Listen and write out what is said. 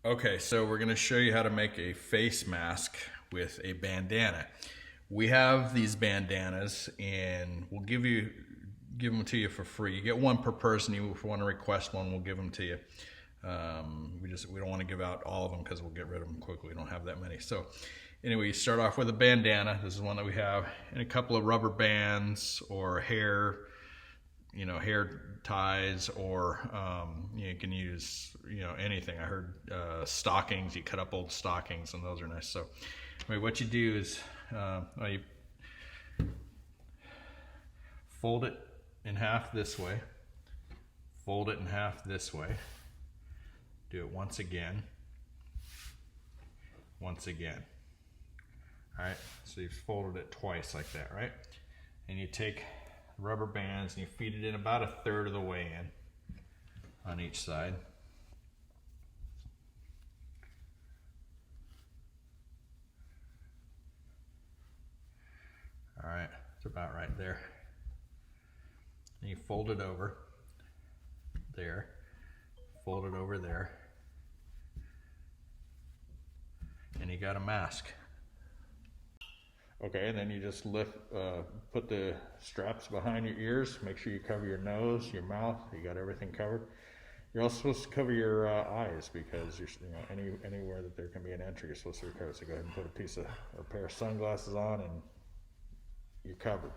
Okay, so we're gonna show you how to make a face mask with a bandana. We have these bandanas and we'll give them to you for free. You get one per person. If you want to request one, we'll give them to you. We don't want to give out all of them because we'll get rid of them quickly. We don't have that many. So anyway, you start off with a bandana. This is one that we have, and a couple of rubber bands or hair ties, or you can use anything. I heard stockings. You cut up old stockings, and those are nice. So anyway, what you do is you fold it in half this way, fold it in half this way, do it once again. All right, so you've folded it twice like that, right? And you take rubber bands and you feed it in about a third of the way in on each side. All right, it's about right there. And you fold it over there, fold it over there, and you got a mask. Okay, and then you just put the straps behind your ears. Make sure you cover your nose, your mouth. You got everything covered. You're also supposed to cover your eyes, because anywhere that there can be an entry, you're supposed to recover. So go ahead and put a pair of sunglasses on, and you're covered.